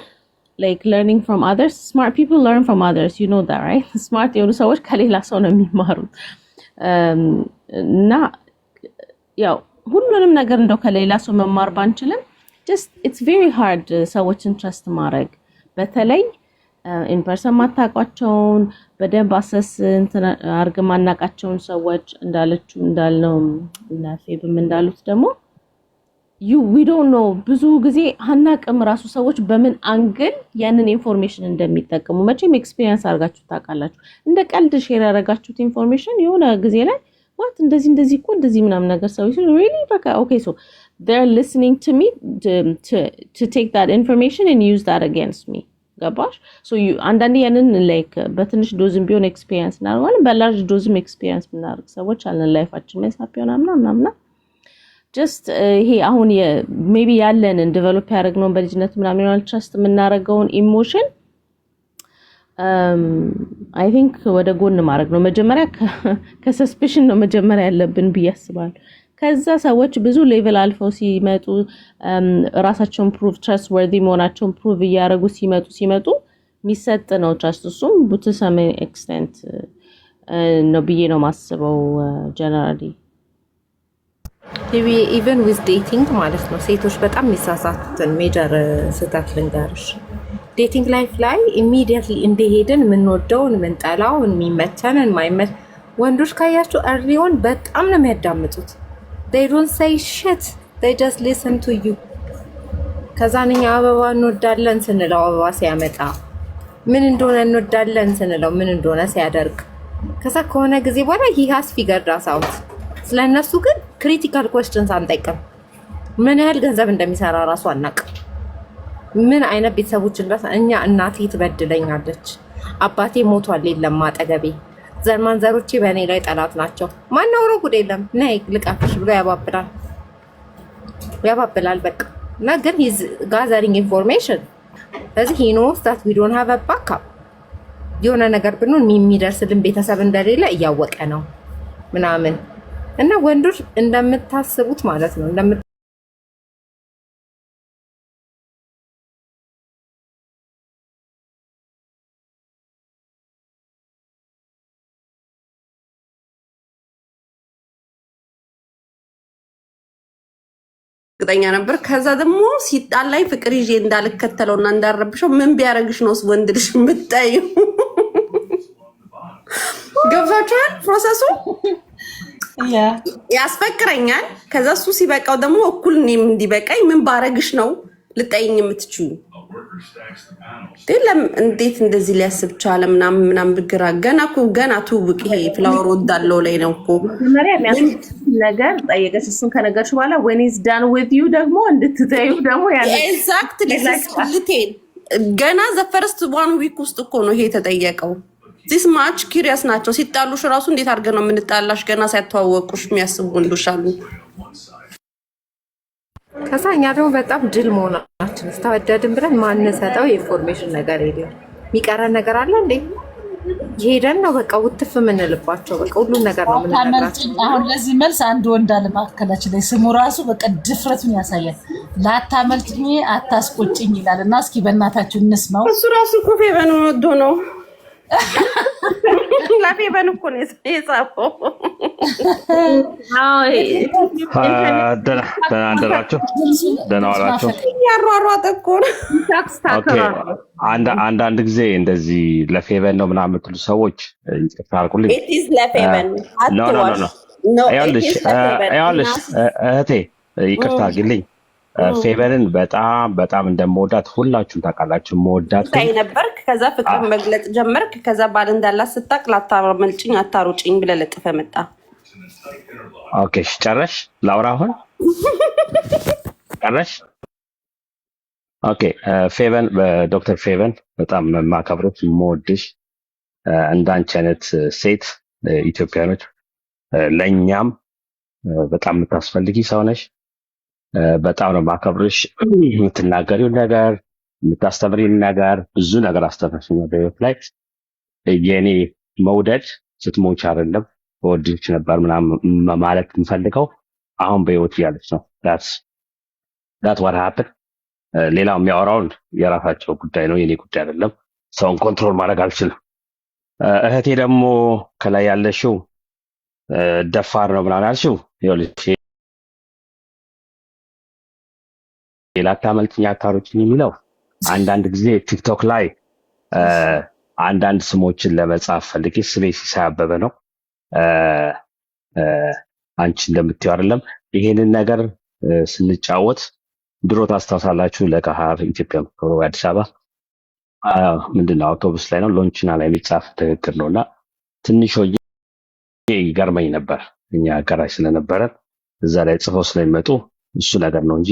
Speaker 5: like learning from others. Smart people learn from others. You know that, right? Smart የሆኑ ሰዎች ከሌላ ሰው ነው የሚማሩት። እና ያው ሁሉንም ነገር እንደው ከሌላ ሰው መማር ባንችልም just it's very hard ሰዎችን trust ማድረግ በተለይ in person ማታውቃቸውን በደንብ አሰስ አርግ ማናቃቸውን ሰዎች እንዳልነው እና ፌብም እንዳሉት ደግሞ we don't know ብዙ ጊዜ አናቅም ራሱ ሰዎች በምን አንግል ያንን ኢንፎርሜሽን እንደሚጠቀሙ መቼም ኤክስፒሪየንስ አርጋችሁ ታውቃላችሁ እንደ ቀልድ ሼር ያደረጋችሁት ኢንፎርሜሽን የሆነ ጊዜ ላይ what እንደዚህ እኮ እንደዚህ ምናምን ነገር ሰው really በቃ okay so they're listening to me to take that information and use that against me ገባሽ so you አንዳንዴ ያንን like በትንሽ ዶዝም ቢሆን ኤክስፒሪየንስ እናደርጋለን በላርጅ ዶዝም ኤክስፒሪየንስ ብናደርግ ሰዎች አለን ላይፋችን መሳብ ይሆናል ምናምን just ይሄ አሁን maybe ያለንን ዴቨሎፕ ያደረግነው በልጅነት ምናምን ይሆናል trust የምናደርገውን ኢሞሽን I think ወደ ጎን ማድረግ ነው መጀመሪያ ከሰስፔሽን ነው መጀመሪያ ያለብን ብያስባል ከዛ ሰዎች ብዙ ሌቭል አልፈው ሲመጡ ራሳቸውን ፕሩቭ ትረስት ወርዚ መሆናቸውን ፕሩቭ እያደረጉ ሲመጡ የሚሰጥ ነው ትረስት እሱም to some extent ነው ብዬ ነው ማስበው ጀነራሊ
Speaker 3: even with dating ማለት ነው ሴቶች በጣም የሚሳሳቱትን ሜጀር ስህተት ልንገርሽ ዴቲንግ ላይፍ ላይ ኢሚዲየትሊ እንደሄድን የምንወደውን የምንጠላውን የሚመቸንን ማይመች ወንዶች ካያችሁ እርሊውን በጣም ነው የሚያዳምጡት they don't say shit they just listen to you ከዛንኛ አበባ እንወዳለን ስንለው አበባ ሲያመጣ ምን እንደሆነ እንወዳለን ስንለው ምን እንደሆነ ሲያደርግ ከዛ ከሆነ ጊዜ በኋላ he has figured us out ስለነሱ ግን ክሪቲካል questions አንጠይቅም ምን ያህል ገንዘብ እንደሚሰራ ራሱ አናውቅም ምን አይነት ቤተሰቦችን እኛ እናቴ ትበድለኛለች አባቴ ሞቷል የለም ማጠገቤ ዘርማንዘሮቼ በእኔ ላይ ጠላት ናቸው ማነው ጉድ የለም ነይ ልቃፍሽ ብሎ ያባብላል በቃ እና ግን he's gathering information ስለዚህ he knows that we don't have a backup የሆነ ነገር ብንሆን የሚደርስልን ቤተሰብ እንደሌለ እያወቀ ነው ምናምን እና ወንዶች እንደምታስቡት ማለት ነው
Speaker 6: ግጠኛ ነበር ከዛ ደግሞ ሲጣላይ ፍቅር ይዤ እንዳልከተለውና እንዳረብሽው ምን ቢያረግሽ ነው ወንድ ልጅ የምታዩ ገብቷችኋል ፕሮሰሱ ያስፈቅረኛል ከዛ እሱ ሲበቃው ደግሞ እኩል እኔም እንዲበቃኝ ምን ባረግሽ ነው ልጠይኝ የምትችዩ ደለም እንዴት እንደዚህ ሊያስብ ቻለ ምናምን ብግራ ገና ትውውቅ ይሄ ፍላወር ወዳለው ላይ ነው እኮ
Speaker 5: መሪያ ነገር ጠየቀሽ እሱን ከነገርሽ በኋላ when is done with you ደግሞ እንድትተዩ ደግሞ ያለ
Speaker 6: exactly ገና the first 1 week ውስጥ እኮ ነው ይሄ ተጠየቀው this much curious ናቸው ሲጣሉሽ ራሱ እንዴት አድርገን ነው የምንጣላሽ ገና ሳይተዋወቁሽ የሚያስቡ ወንዶች አሉ
Speaker 3: ከዛኛ ደግሞ በጣም ድል መሆናችን ተወደድን ብለን ማንሰጠው የኢንፎርሜሽን ነገር የለም የሚቀረን ነገር አለ እንዴ ሄደን ነው በቃ ውትፍ የምንልባቸው በቃ ሁሉን ነገር ነው የምንነግራቸው
Speaker 4: አሁን ለዚህ መልስ አንድ ወንድ አለ ማከላችን ላይ ስሙ ራሱ በቃ ድፍረቱን ያሳያል ላታመልጥኝ አታስቆጭኝ ይላል እና እስኪ በእናታችሁ እንስማው
Speaker 6: እሱ ራሱ ኮፌ በነ ወዶ ነው ለፌበን እኮ ነው የጻፈው
Speaker 7: ደህና አደራችሁ ደህና ዋላችሁ
Speaker 6: ያሯሯጠ እኮ ነው
Speaker 7: አንዳንድ ጊዜ እንደዚህ ለፌበን ነው ምናምን የምትሉ ሰዎች ይቅርታ አድርጉልኝ
Speaker 6: it is ለፌበን
Speaker 7: no ይኸውልሽ እህቴ ይቅርታ አድርጊልኝ ፌቨርን በጣም እንደምወዳት ሁላችሁም ታውቃላችሁ መወዳት
Speaker 6: ነበርክ ከዛ ፍቅር መግለጽ ጀመርክ ከዛ ባል እንዳላት ስታቅ ላታመልጭኝ አታሩጭኝ ብለህ ለጥፈ መጣ
Speaker 7: ኦኬ ጨረሽ ላውራ አሁን ጨረሽ ኦኬ ፌቨን በዶክተር ፌቨን በጣም ማከብሮት መወድሽ እንዳንቺ አይነት ሴት ኢትዮጵያኖች ለኛም በጣም የምታስፈልጊ ሰው ነሽ በጣም ነው ማከብርሽ የምትናገሪው ነገር የምታስተምሪው ነገር ብዙ ነገር አስተምረሽኛል በህይወት ላይ የኔ መውደድ ስትሞች አይደለም ወድሽ ነበር ምናምን ማለት የምፈልገው አሁን በህይወት ያለች ነው that's what happened ሌላው የሚያወራውን የራሳቸው ጉዳይ ነው፣ የኔ ጉዳይ አይደለም። ሰውን ኮንትሮል ማድረግ አልችልም። እህቴ ደግሞ ከላይ ያለሽው ደፋር ነው ምናምን ያልሽው ይኸውልሽ ላታመልጥኝ አታሮችኝ የሚለው አንዳንድ ጊዜ ቲክቶክ ላይ አንዳንድ ስሞችን ለመጻፍ ፈልጌ ስሜ ሲሳይ አበበ ነው። አንቺ እንደምትይው አይደለም። ይሄንን ነገር ስንጫወት ድሮ ታስታውሳላችሁ፣ ለቀሃር ኢትዮጵያ አዲስ አበባ ምንድነው አውቶቡስ ላይ ነው ሎንችና ላይ የሚጻፍ ትክክል ነው። እና ትንሽ ሆኜ ይገርመኝ ነበር፣ እኛ አጋራሽ ስለነበረ እዛ ላይ ጽፈው ስለሚመጡ እሱ ነገር ነው እንጂ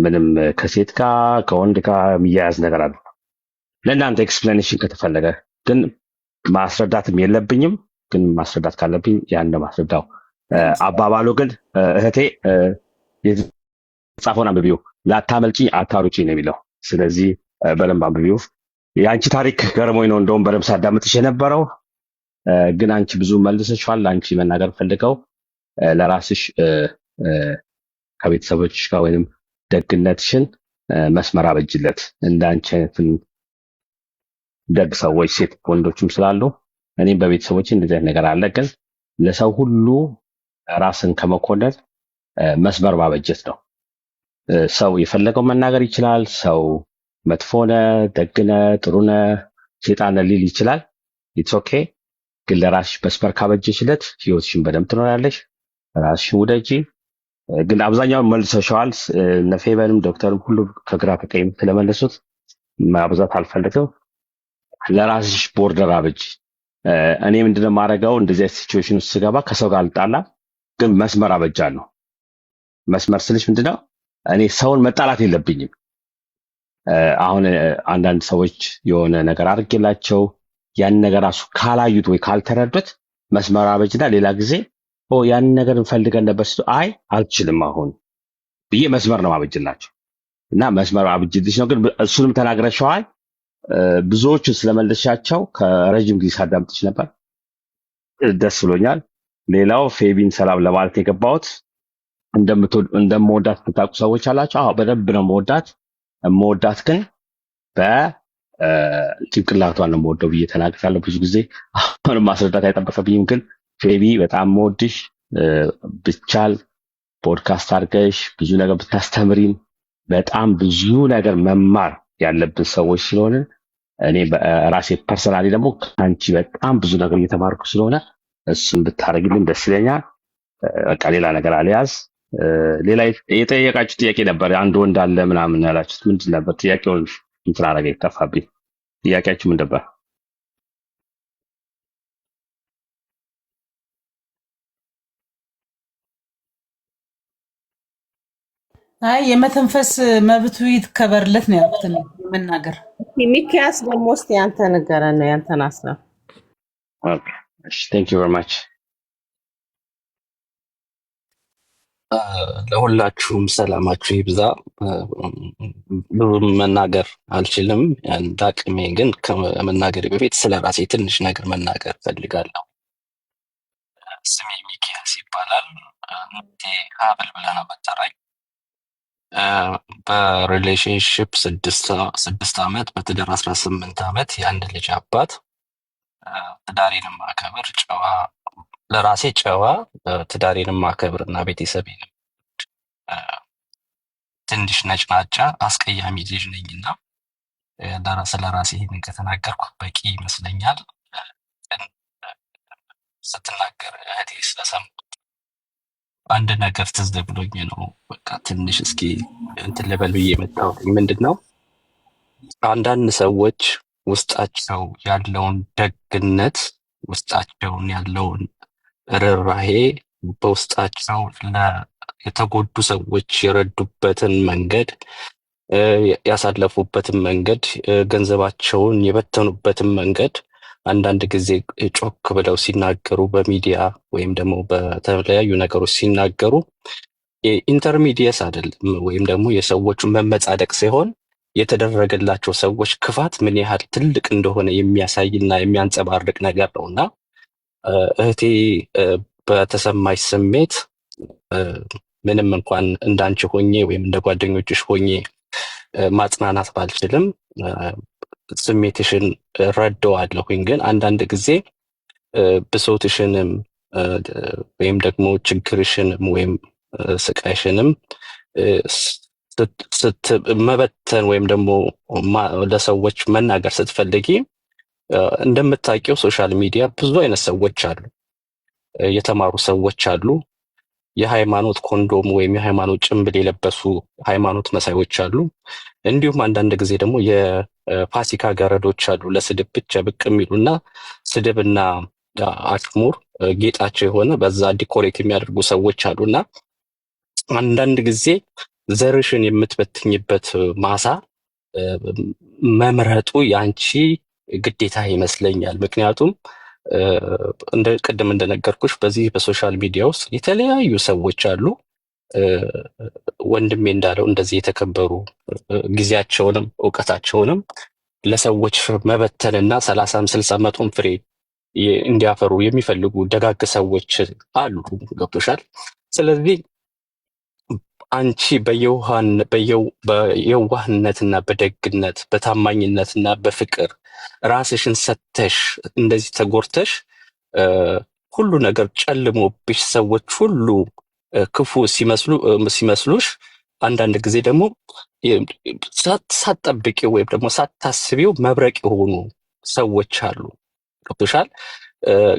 Speaker 7: ምንም ከሴት ጋር ከወንድ ጋር የሚያያዝ ነገር አለ። ለእናንተ ኤክስፕላኔሽን ከተፈለገ ግን ማስረዳትም የለብኝም፣ ግን ማስረዳት ካለብኝ ያን ማስረዳው። አባባሉ ግን እህቴ የተጻፈውን አንብቢው፣ ላታመልጪኝ አታሩጪኝ ነው የሚለው። ስለዚህ በደንብ አንብቢው። የአንቺ ታሪክ ገርሞኝ ነው እንደውም በደንብ ሳዳምጥሽ የነበረው፣ ግን አንቺ ብዙ መልሰሽዋል። አንቺ መናገር ፈልገው ለራስሽ ከቤተሰቦችሽ ጋር ወይም ደግነትሽን መስመር አበጅለት። እንደ አንቺ አይነትን ደግ ሰዎች ሴት ወንዶችም ስላሉ እኔም በቤተሰቦች እንደዚህ አይነት ነገር አለ። ግን ለሰው ሁሉ ራስን ከመኮነን መስመር ማበጀት ነው። ሰው የፈለገው መናገር ይችላል። ሰው መጥፎነ፣ ደግነ፣ ጥሩነ፣ ሴጣነ ሊል ይችላል። ኢትስ ኦኬ። ግን ለራስሽ መስመር ካበጀሽለት ህይወትሽን በደንብ ትኖራለሽ። ራስሽን ውደጂ። ግን አብዛኛውን መልሰሻዋል። ነፌበንም ዶክተርም ሁሉ ከግራ ከቀኝ ስለመለሱት ማብዛት አልፈልግም። ለራስሽ ቦርደር አበጅ። እኔ ምንድነው የማደርገው እንደዚህ አይነት ሲቹዌሽን ውስጥ ስገባ ከሰው ጋር አልጣላ፣ ግን መስመር አበጃለሁ። መስመር ስልሽ ምንድነው እኔ ሰውን መጣላት የለብኝም። አሁን አንዳንድ ሰዎች የሆነ ነገር አድርጌላቸው ያን ነገር ራሱ ካላዩት ወይ ካልተረዱት መስመር አበጅና ሌላ ጊዜ ያን ነገር እንፈልገን ነበር ስ አይ አልችልም አሁን ብዬ መስመር ነው አበጅላቸው እና መስመር አብጅልሽ ነው። ግን እሱንም ተናግረሻዋል። ብዙዎቹ ስለመለሻቸው ከረጅም ጊዜ ሳዳምጥሽ ነበር፣ ደስ ብሎኛል። ሌላው ፌቢን ሰላም ለማለት የገባሁት እንደምወዳት የምታውቁ ሰዎች አላቸው። አዎ በደንብ ነው መወዳት ግን በጭንቅላቷን ነው የምወደው ብዬ ተናግሬያለሁ ብዙ ጊዜ። አሁንም ማስረዳት አይጠበቅብኝም። ግን ፌቢ በጣም መወድሽ፣ ብቻል ፖድካስት አድርገሽ ብዙ ነገር ብታስተምሪን በጣም ብዙ ነገር መማር ያለብን ሰዎች ስለሆነ እኔ ራሴ ፐርሰናሊ ደግሞ ከአንቺ በጣም ብዙ ነገር እየተማርኩ ስለሆነ እሱን ብታደርግልን ደስ ይለኛል። በቃ ሌላ ነገር አልያዝ። ሌላ የጠየቃችሁ ጥያቄ ነበር፣ አንድ ወንድ አለ ምናምን ያላችሁት ምንድን ነበር? ጥያቄውን እንትን አደረገ ይጠፋብኝ። ጥያቄያችሁ ምን ነበር?
Speaker 4: አይ የመተንፈስ መብቱ ይትከበርለት ነው ያልኩት ነው መናገር።
Speaker 5: ሚኪያስ ደግሞ እስኪ ያንተ ንገረን ነው ያንተን ሀሳብ።
Speaker 7: ኦኬ እሺ፣ ቴንክ ዩ ቬሪ ማች።
Speaker 8: ለሁላችሁም ሰላማችሁ ይብዛ። ብዙ መናገር አልችልም እንዳቅሜ፣ ግን ከመናገር በፊት ስለ ራሴ ትንሽ ነገር መናገር ፈልጋለሁ። ስሜ ሚኪያስ ይባላል። ሀብል ብለህ ነው የምትጠራኝ። በሪሌሽንሽፕ 6 ዓመት፣ በትዳር 18 ዓመት፣ የአንድ ልጅ አባት፣ ትዳሬንም ማከብር፣ ጨዋ ለራሴ ጨዋ፣ ትዳሬንም ማከብር እና ቤተሰቤንም ትንሽ ነጭናጫ አስቀያሚ ልጅ ነኝና ስለ ራሴ ይህንን ከተናገርኩ በቂ ይመስለኛል። ስትናገር እህቴ ስለሰማሁ አንድ ነገር ትዝ ብሎኝ ነው በቃ ትንሽ እስኪ እንትን ልበል ብዬ የመጣሁት። ምንድን ነው አንዳንድ ሰዎች ውስጣቸው ያለውን ደግነት፣ ውስጣቸውን ያለውን ርህራሄ፣ በውስጣቸው የተጎዱ ሰዎች የረዱበትን መንገድ፣ ያሳለፉበትን መንገድ፣ ገንዘባቸውን የበተኑበትን መንገድ አንዳንድ ጊዜ ጮክ ብለው ሲናገሩ በሚዲያ ወይም ደግሞ በተለያዩ ነገሮች ሲናገሩ ኢንተርሚዲየስ አይደለም ወይም ደግሞ የሰዎቹ መመጻደቅ ሲሆን የተደረገላቸው ሰዎች ክፋት ምን ያህል ትልቅ እንደሆነ የሚያሳይና የሚያንጸባርቅ ነገር ነውና እህቴ በተሰማሽ ስሜት ምንም እንኳን እንዳንቺ ሆኜ ወይም እንደ ጓደኞችሽ ሆኜ ማጽናናት ባልችልም ስሜትሽን ረዳዋለሁኝ። ግን አንዳንድ ጊዜ ብሶትሽንም ወይም ደግሞ ችግርሽንም ወይም ስቃይሽንም መበተን ወይም ደግሞ ለሰዎች መናገር ስትፈልጊ እንደምታውቂው ሶሻል ሚዲያ ብዙ አይነት ሰዎች አሉ። የተማሩ ሰዎች አሉ። የሃይማኖት ኮንዶም ወይም የሃይማኖት ጭንብል የለበሱ ሃይማኖት መሳዮች አሉ። እንዲሁም አንዳንድ ጊዜ ደግሞ የፋሲካ ገረዶች አሉ፣ ለስድብ ብቻ ብቅ የሚሉና ስድብና አሽሙር ጌጣቸው የሆነ በዛ ዲኮሬት የሚያደርጉ ሰዎች አሉና አንዳንድ ጊዜ ዘርሽን የምትበትኝበት ማሳ መምረጡ ያንቺ ግዴታ ይመስለኛል። ምክንያቱም እንደ ቅድም እንደነገርኩሽ በዚህ በሶሻል ሚዲያ ውስጥ የተለያዩ ሰዎች አሉ። ወንድሜ እንዳለው እንደዚህ የተከበሩ ጊዜያቸውንም እውቀታቸውንም ለሰዎች መበተንና 30 60 መቶም ፍሬ እንዲያፈሩ የሚፈልጉ ደጋግ ሰዎች አሉ። ገብቶሻል? ስለዚህ አንቺ በየዋህነትና በደግነት በታማኝነትና በፍቅር ራስሽን ሰተሽ እንደዚህ ተጎርተሽ ሁሉ ነገር ጨልሞብሽ ሰዎች ሁሉ ክፉ ሲመስሉሽ አንዳንድ ጊዜ ደግሞ ሳትጠብቂው ወይም ደግሞ ሳታስቢው መብረቅ የሆኑ ሰዎች አሉ። ገብቶሻል?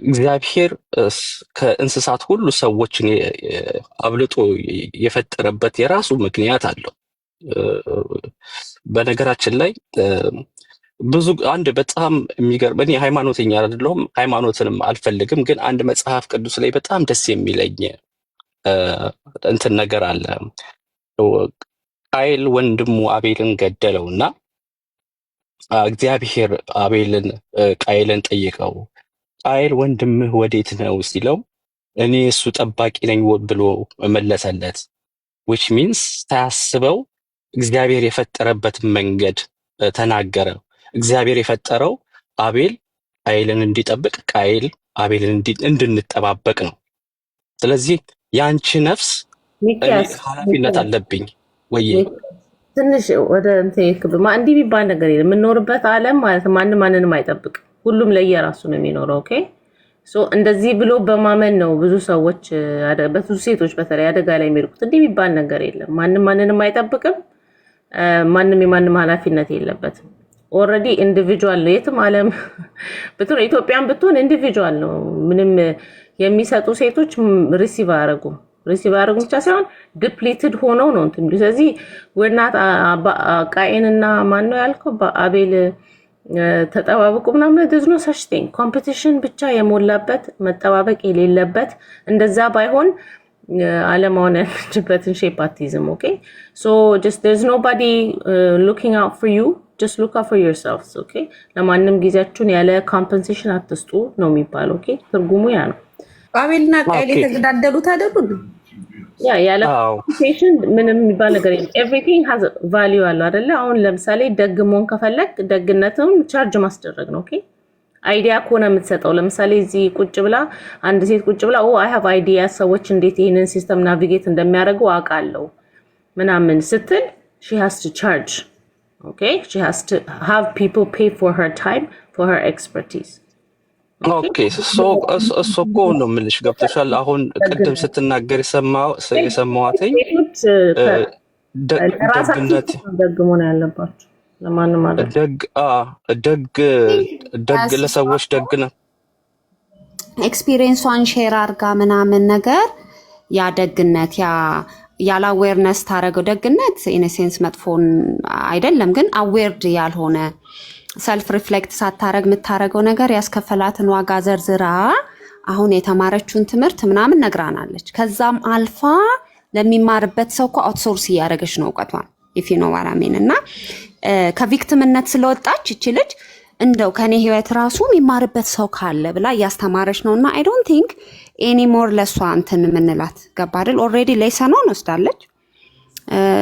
Speaker 8: እግዚአብሔር ከእንስሳት ሁሉ ሰዎችን አብልጦ የፈጠረበት የራሱ ምክንያት አለው። በነገራችን ላይ አንድ በጣም የሚገርም እኔ ሃይማኖተኛ አይደለሁም፣ ሃይማኖትንም አልፈልግም። ግን አንድ መጽሐፍ ቅዱስ ላይ በጣም ደስ የሚለኝ እንትን ነገር አለ። ቃየል ወንድሙ አቤልን ገደለውና እግዚአብሔር ቃየልን ጠይቀው፣ ቃየል ወንድምህ ወዴት ነው ሲለው እኔ እሱ ጠባቂ ነኝ ብሎ መለሰለት። which means ሳያስበው እግዚአብሔር የፈጠረበት መንገድ ተናገረ። እግዚአብሔር የፈጠረው አቤል ቃየልን እንዲጠብቅ፣ ቃየል አቤልን እንድንጠባበቅ ነው። ስለዚህ ያንቺ ነፍስ ኃላፊነት አለብኝ ወይ
Speaker 5: ትንሽ ወደ እንዲህ የሚባል ነገር የለም። የምንኖርበት ዓለም ማለት ማንም ማንንም አይጠብቅ፣ ሁሉም ለየራሱ ነው የሚኖረው። ኦኬ ሶ እንደዚህ ብሎ በማመን ነው ብዙ ሰዎች ብዙ ሴቶች በተለይ አደጋ ላይ የሚርቁት። እንዲህ የሚባል ነገር የለም። ማንም ማንንም አይጠብቅም። ማንም የማንም ኃላፊነት የለበትም። ኦልሬዲ ኢንዲቪጁዋል ነው። የትም ዓለም ብትሆን ኢትዮጵያን ብትሆን ኢንዲቪጁዋል ነው። ምንም የሚሰጡ ሴቶች ሪሲቭ አያደርጉም ብቻ ሳይሆን ዲፕሊትድ ሆነው ነው እንትን። ስለዚህ ወናት ቃየንና ማን ነው ያልከው አቤል ተጠባበቁ ምናምን there's no such thing። ኮምፒቲሽን ብቻ የሞላበት መጠባበቅ የሌለበት እንደዛ ባይሆን ዓለማውን ያለችበትን ሼፕ አትይዝም። ኦኬ ሶ just there's nobody looking out for you, just look out for yourselves። ኦኬ ለማንም ጊዜያችሁን ያለ ኮምፐንሴሽን አትስጡ ነው የሚባለው። ኦኬ ትርጉሙ ያ ነው።
Speaker 6: አቤልና ቃየል የተገዳደሉት አይደሉ?
Speaker 5: ያ ያለ ኮምፐንሴሽን ምንም የሚባል ነገር የለም። ኤቭሪቲንግ ሃዝ ቫልዩ አለው አይደለ? አሁን ለምሳሌ ደግ መሆን ከፈለግ ደግነትን ቻርጅ ማስደረግ ነው። ኦኬ አይዲያ ከሆነ የምትሰጠው ለምሳሌ እዚህ ቁጭ ብላ አንድ ሴት ቁጭ ብላ አይ ሃቭ አይዲያ ሰዎች እንዴት ይሄንን ሲስተም ናቪጌት እንደሚያደርጉ አውቃለሁ ምናምን ስትል she has to charge። okay she has to have people pay for her time, for her expertise።
Speaker 8: ኦኬ እሱ እኮ ነው የምልሽ። ገብቶሻል? አሁን ቅድም ስትናገር የሰማኋትኝ ደግነት
Speaker 5: ደግሞ ነው ያለባችሁ ለማንም ማለት
Speaker 8: ደግ ለሰዎች ደግ ነው።
Speaker 2: ኤክስፒሪየንሷን ሼር አርጋ ምናምን ነገር ያ ደግነት ያለ አዌርነስ ታረገው ደግነት ኢነሴንስ መጥፎን አይደለም፣ ግን አዌርድ ያልሆነ ሰልፍ ሪፍሌክት ሳታረግ የምታረገው ነገር ያስከፈላትን ዋጋ ዘርዝራ አሁን የተማረችውን ትምህርት ምናምን ነግራናለች። ከዛም አልፋ ለሚማርበት ሰው እኮ አውትሶርስ እያደረገች ነው እውቀቷን if you know what I mean። እና ከቪክቲምነት ስለወጣች እቺ ልጅ እንደው ከኔ ህይወት ራሱ የሚማርበት ሰው ካለ ብላ እያስተማረች ነውና I don't think anymore ለሷ እንትን ምንላት ገባ አይደል? ኦልሬዲ ሌሰኗን ወስዳለች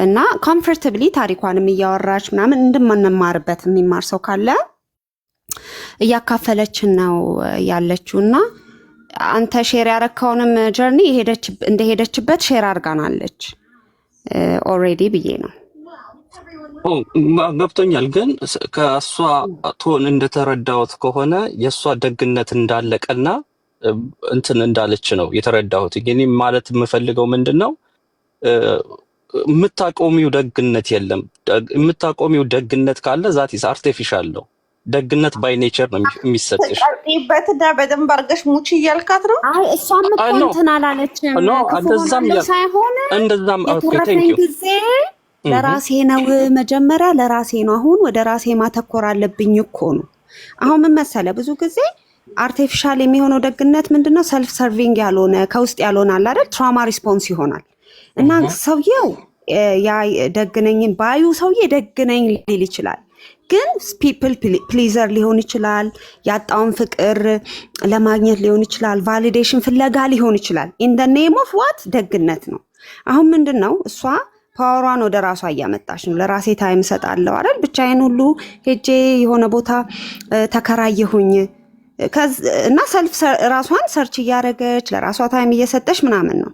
Speaker 2: እና ኮምፎርታብሊ ታሪኳንም እያወራች ምናምን እንደምንማርበት የሚማር ሰው ካለ እያካፈለችን ነው ያለችውና አንተ ሼር ያረካውንም ጀርኒ እንደሄደችበት ሼር አርጋናለች ኦልሬዲ ብዬ ነው።
Speaker 8: ገብቶኛል። ግን ከእሷ ቶን እንደተረዳሁት ከሆነ የእሷ ደግነት እንዳለቀና እንትን እንዳለች ነው የተረዳሁት። እኔ ማለት የምፈልገው ምንድን ነው የምታቆሚው ደግነት የለም። የምታቆሚው ደግነት ካለ ዛት ኢዝ አርቲፊሻል ነው። ደግነት ባይ ኔቸር ነው የሚሰጥሽ።
Speaker 6: ቀጥይበትና በደንብ አድርገሽ ሙቺ እያልካት ነው።
Speaker 2: አይ እሷም እኮ እንትን አላለችም።
Speaker 8: እንደዛም
Speaker 2: የተረፈኝ ጊዜ ለራሴ ነው፣ መጀመሪያ ለራሴ ነው። አሁን ወደ ራሴ ማተኮር አለብኝ እኮ ነው። አሁን ምን መሰለ ብዙ ጊዜ አርቲፊሻል የሚሆነው ደግነት ምንድነው? ሰልፍ ሰርቪንግ ያልሆነ ከውስጥ ያልሆነ አለ አይደል? ትራውማ ሪስፖንስ ይሆናል። እና ሰውየው ያ ደግነኝን ባዩ ሰውዬ ደግነኝ ሊል ይችላል፣ ግን ፒፕል ፕሊዘር ሊሆን ይችላል። ያጣውን ፍቅር ለማግኘት ሊሆን ይችላል። ቫሊዴሽን ፍለጋ ሊሆን ይችላል። ኢን ዘ ኔም ኦፍ ዋት ደግነት ነው። አሁን ምንድነው እሷ ፓወሯን ወደ ራሷ እያመጣች ነው። ለራሴ ታይም ሰጣለሁ አይደል? ብቻዬን ሁሉ ሄጄ የሆነ ቦታ ተከራየሁኝ እና ሰልፍ ራሷን ሰርች እያደረገች ለራሷ ታይም እየሰጠች ምናምን ነው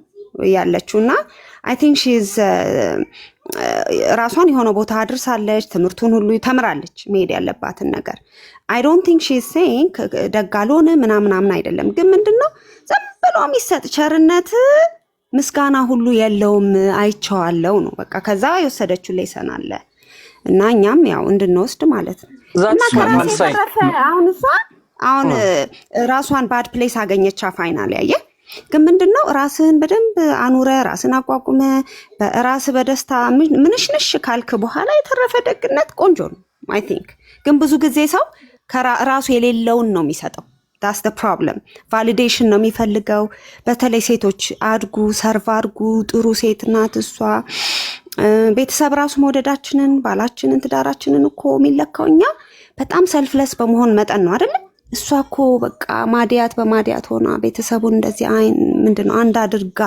Speaker 2: ያለችው። እና አይ ቲንክ ሺዝ ራሷን የሆነ ቦታ አድርሳለች። ትምህርቱን ሁሉ ተምራለች፣ መሄድ ያለባትን ነገር። አይ ዶንት ቲንክ ሺዝ ሴይንግ ደግ አልሆነ ምናምን አይደለም። ግን ምንድነው ዝም ብሎ የሚሰጥ ቸርነት ምስጋና ሁሉ የለውም። አይቼዋለሁ ነው በቃ። ከዛ የወሰደችው ሌሰን አለ እና እኛም ያው እንድንወስድ ማለት ነው። እና ከራሴ ተረፈ አሁን እሷ አሁን ራሷን ባድ ፕሌስ አገኘቻ ፋይናል ያየ። ግን ምንድነው ራስህን በደንብ አኑረ ራስን አቋቁመ በራስ በደስታ ምንሽንሽ ካልክ በኋላ የተረፈ ደግነት ቆንጆ ነው አይ ቲንክ። ግን ብዙ ጊዜ ሰው ራሱ የሌለውን ነው የሚሰጠው። ዳስ ደ ፕሮብለም። ቫሊዴሽን ነው የሚፈልገው። በተለይ ሴቶች አድጉ፣ ሰርቭ አድርጉ፣ ጥሩ ሴት ናት እሷ። ቤተሰብ ራሱ መውደዳችንን፣ ባላችንን፣ ትዳራችንን እኮ የሚለካው እኛ በጣም ሰልፍለስ በመሆን መጠን ነው አይደለ? እሷ እኮ በቃ ማዲያት በማዲያት ሆና ቤተሰቡን እንደዚህ ምንድነው አንድ አድርጋ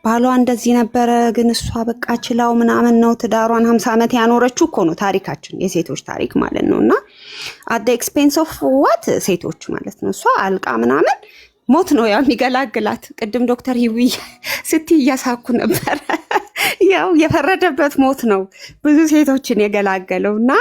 Speaker 2: ባሏ እንደዚህ ነበረ፣ ግን እሷ በቃ ችላው ምናምን ነው ትዳሯን 50 ዓመት ያኖረችው እኮ ነው ታሪካችን፣ የሴቶች ታሪክ ማለት ነው። እና at the expense of what ሴቶች ማለት ነው። እሷ አልቃ ምናምን ሞት ነው ያው የሚገላግላት። ቅድም ዶክተር ሂዊ ስትይ እያሳኩ ነበር። ያው የፈረደበት ሞት ነው ብዙ ሴቶችን የገላገለው። እና